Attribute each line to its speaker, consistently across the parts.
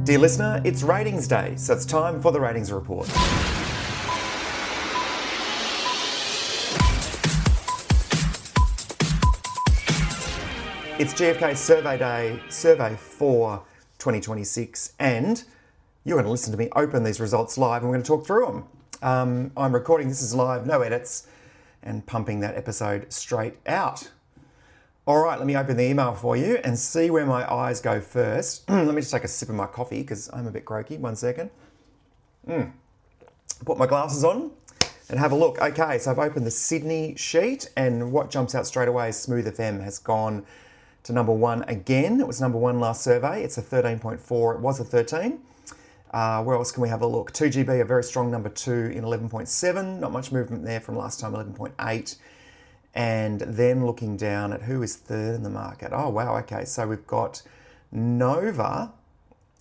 Speaker 1: Dear listener, it's ratings day, so it's time for the ratings report. It's GFK Survey Day, survey for 2026, and you're going to listen to me open these results live and we're going to talk through them. I'm recording, this is live, no edits, and pumping that episode straight out. All right, let me open the email for you and see where my eyes go first. Let me just take a sip of my coffee because I'm a bit croaky. 1 second. Put my glasses on and have a look. Okay, so I've opened the Sydney sheet and what jumps out straight away is Smooth FM has gone to number 1 again. It was number 1 last survey. It's a 13.4. It was a 13. Where else can we have a look? 2GB, a very strong number 2 in 11.7. Not much movement there from last time, 11.8. And then looking down at who is third in the market. Oh, wow, okay. So we've got Nova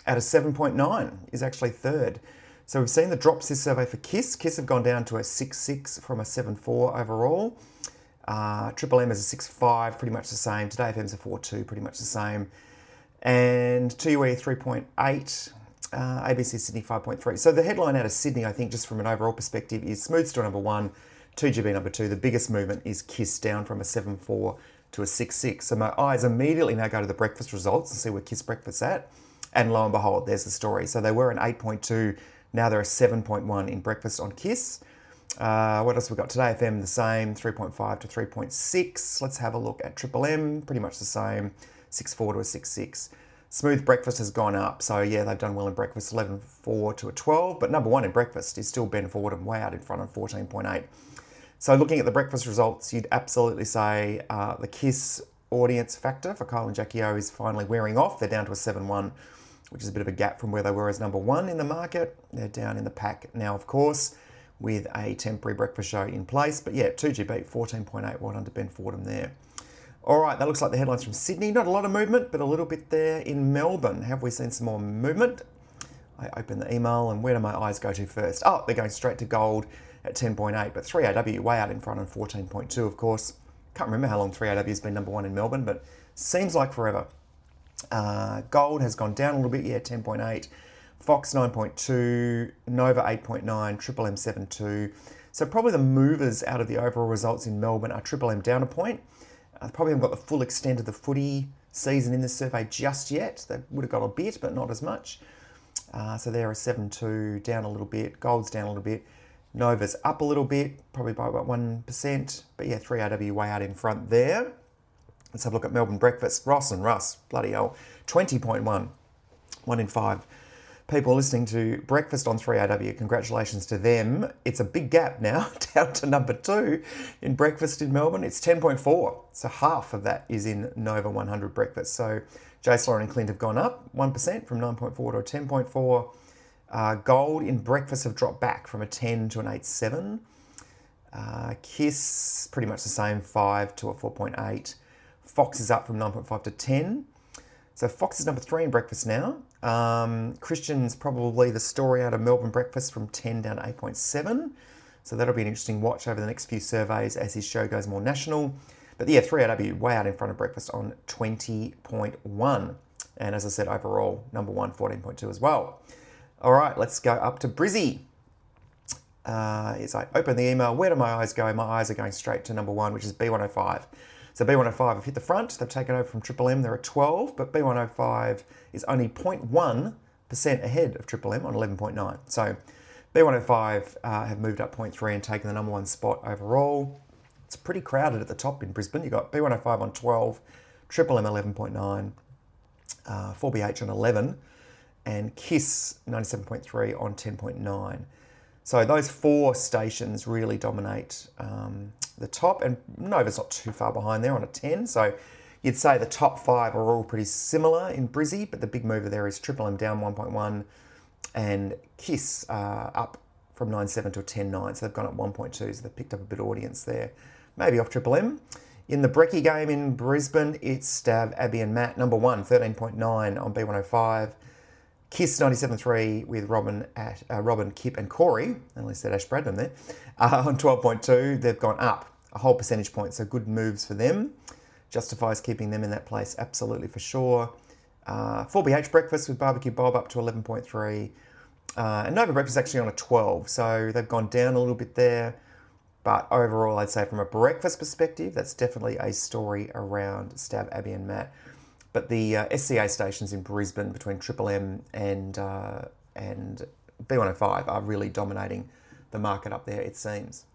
Speaker 1: at a 7.9 is actually third. So we've seen the drops this survey for KISS. KISS have gone down to a 6.6 from a 7.4 overall. Triple M is a 6.5, pretty much the same. Today FM's a 4.2, pretty much the same. And 2UE 3.8, ABC Sydney 5.3. So the headline out of Sydney, I think, just from an overall perspective, is Smooth still number 1, 2GB number 2. The biggest movement is KISS down from a 7.4 to a 6.6. So my eyes immediately now go to the breakfast results and see where KISS breakfast's at. And lo and behold, there's the story. So they were an 8.2, now they're a 7.1 in breakfast on KISS. What else we got today? FM the same, 3.5 to 3.6. Let's have a look at Triple M, pretty much the same, 6.4 to a 6.6. Smooth breakfast has gone up, so yeah, they've done well in breakfast, 11.4 to a 12, but number 1 in breakfast is still Ben Fordham, way out in front on 14.8. So looking at the breakfast results, you'd absolutely say the KISS audience factor for Kyle and Jackie O is finally wearing off. They're down to a 7.1, which is a bit of a gap from where they were as number 1 in the market. They're down in the pack now, of course, with a temporary breakfast show in place. But yeah, 2GB, 14.8, well done to Ben Fordham there. All right, that looks like the headlines from Sydney. Not a lot of movement, but a little bit there in Melbourne. Have we seen some more movement? I open the email and where do my eyes go to first? Oh, they're going straight to gold at 10.8, but 3AW way out in front on 14.2, of course. Can't remember how long 3AW has been number 1 in Melbourne, but seems like forever. Gold has gone down a little bit, yeah, 10.8. Fox 9.2, Nova 8.9, Triple M 7.2. So probably the movers out of the overall results in Melbourne are Triple M down a point. Probably haven't got the full extent of the footy season in this survey just yet. They would have got a bit, but not as much. So they're a 7.2, down a little bit. Gold's down a little bit. Nova's up a little bit, probably by about 1%. But yeah, 3AW way out in front there. Let's have a look at Melbourne breakfast. Ross and Russ, bloody hell, 20.1. 1 in 5 people listening to breakfast on 3AW. Congratulations to them. It's a big gap now, down to number 2 in breakfast in Melbourne. It's 10.4. So half of that is in Nova 100 breakfast. So Jace, Lauren and Clint have gone up 1% from 9.4 to a 10.4. Gold in breakfast have dropped back from a 10 to an 8.7. KISS, pretty much the same, 5 to a 4.8. Fox is up from 9.5 to 10. So Fox is number 3 in breakfast now. Christian's probably the story out of Melbourne breakfast from 10 down to 8.7. So that'll be an interesting watch over the next few surveys as his show goes more national. But yeah, 3AW way out in front of breakfast on 20.1. And as I said, overall, number 1, 14.2 as well. All right, let's go up to Brizzy. As I open the email, where do my eyes go? My eyes are going straight to number 1, which is B105. So B105 have hit the front. They've taken over from Triple M. They're at 12, but B105 is only 0.1% ahead of Triple M on 11.9. So B105 have moved up 0.3 and taken the number 1 spot overall. It's pretty crowded at the top in Brisbane. You've got B105 on 12, Triple M 11.9, 4BH on 11, and KISS 97.3 on 10.9. So those 4 stations really dominate the top, and Nova's not too far behind there on a 10. So you'd say the top 5 are all pretty similar in Brizzy, but the big mover there is Triple M down 1.1 and KISS up from 9.7 to a 10.9. So they've gone up 1.2, so they've picked up a bit of audience there. Maybe off Triple M. In the Brekkie game in Brisbane, it's Stav, Abby and Matt, number 1, 13.9 on B105. KISS 97.3 with Robin, Kip and Corey, at least said Ash Bradman there, on 12.2. They've gone up a whole percentage point, so good moves for them. Justifies keeping them in that place, absolutely for sure. 4BH breakfast with barbecue Bob up to 11.3. And Nova breakfast actually on a 12, so they've gone down a little bit there. But overall, I'd say from a breakfast perspective, that's definitely a story around Stab, Abby and Matt. But the SCA stations in Brisbane between Triple M and B105 are really dominating the market up there, it seems.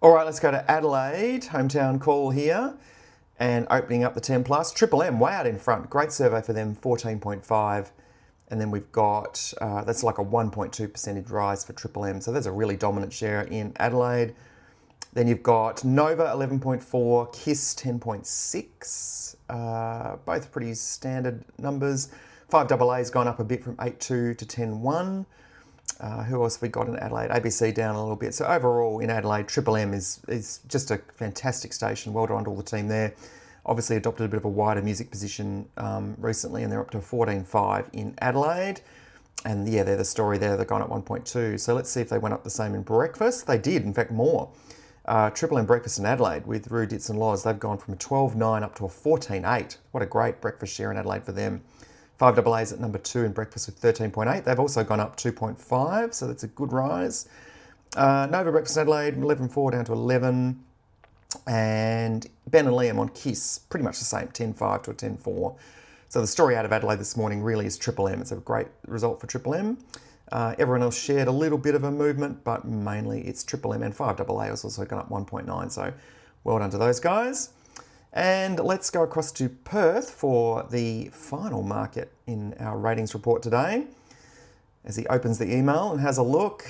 Speaker 1: All right, let's go to Adelaide, hometown call here, and opening up the 10 plus. Triple M way out in front, great survey for them, 14.5. And then we've got, that's like a 1.2 percentage rise for Triple M. So there's a really dominant share in Adelaide. Then you've got Nova 11.4, Kiss 10.6, both pretty standard numbers. 5AA's gone up a bit from 8.2 to 10.1. Who else have we got in Adelaide? ABC down a little bit. So overall in Adelaide, Triple M is just a fantastic station. Well done to all the team there. Obviously adopted a bit of a wider music position recently, and they're up to 14.5 in Adelaide. And yeah, they're the story there. They've gone up 1.2. So let's see if they went up the same in breakfast. They did, in fact, more. Triple M breakfast in Adelaide with Roo, Dits and Loz, they've gone from a 12.9 up to a 14.8. What a great breakfast share in Adelaide for them. 5AA's at number 2 in breakfast with 13.8. They've also gone up 2.5, so that's a good rise. Nova breakfast in Adelaide, 11.4 down to 11. And Ben and Liam on Kiss, pretty much the same, 10.5 to a 10.4. So the story out of Adelaide this morning really is Triple M. It's a great result for Triple M. Everyone else shared a little bit of a movement, but mainly it's Triple M, and 5AA has also gone up 1.9, so well done to those guys. And let's go across to Perth for the final market in our ratings report today. As he opens the email and has a look.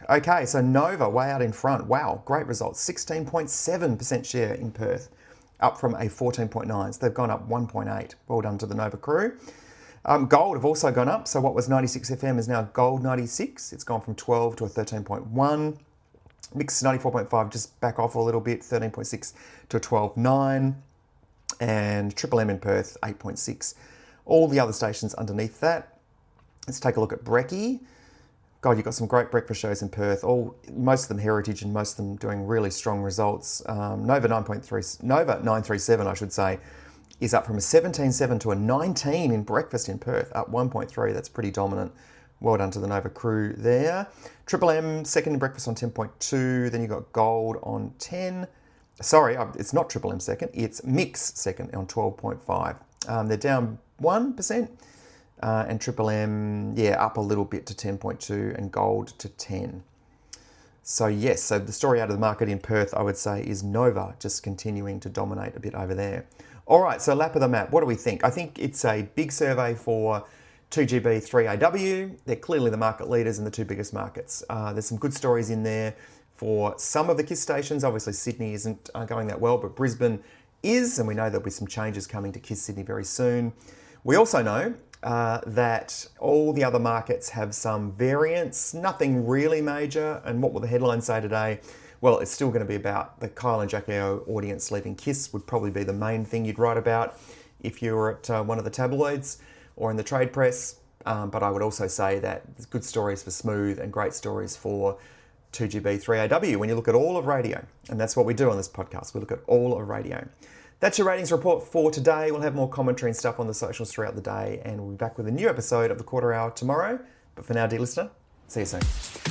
Speaker 1: Okay, so Nova way out in front. Wow, great results. 16.7% share in Perth, up from a 14.9. So they've gone up 1.8. Well done to the Nova crew. Gold have also gone up. So what was 96 FM is now Gold 96. It's gone from 12 to a 13.1. Mix 94.5, just back off a little bit, 13.6 to a 12.9. And Triple M in Perth, 8.6. All the other stations underneath that. Let's take a look at Brekkie. God, you've got some great breakfast shows in Perth. Most of them heritage and most of them doing really strong results. Nova 937, I should say, is up from a 17.7 to a 19 in breakfast in Perth, up 1.3. That's pretty dominant. Well done to the Nova crew there. Triple M second in breakfast on 10.2. Then you've got Gold on 10. Sorry, it's not Triple M second. It's Mix second on 12.5. They're down 1%. And Triple M, yeah, up a little bit to 10.2 and Gold to 10. So yes, so the story out of the market in Perth, I would say, is Nova just continuing to dominate a bit over there. All right, so lap of the map. What do we think? I think it's a big survey for 2GB, 3AW. They're clearly the market leaders in the two biggest markets. There's some good stories in there for some of the KISS stations. Obviously, Sydney isn't going that well, but Brisbane is, and we know there'll be some changes coming to KISS Sydney very soon. We also know that all the other markets have some variance, nothing really major. And what will the headlines say today? Well, it's still going to be about the Kyle and Jackie O audience leaving KISS would probably be the main thing you'd write about if you were at one of the tabloids or in the trade press. But I would also say that there's good stories for Smooth and great stories for 2GB, 3AW when you look at all of radio. And that's what we do on this podcast. We look at all of radio. That's your ratings report for today. We'll have more commentary and stuff on the socials throughout the day, and we'll be back with a new episode of the Quarter Hour tomorrow. But for now, dear listener, see you soon.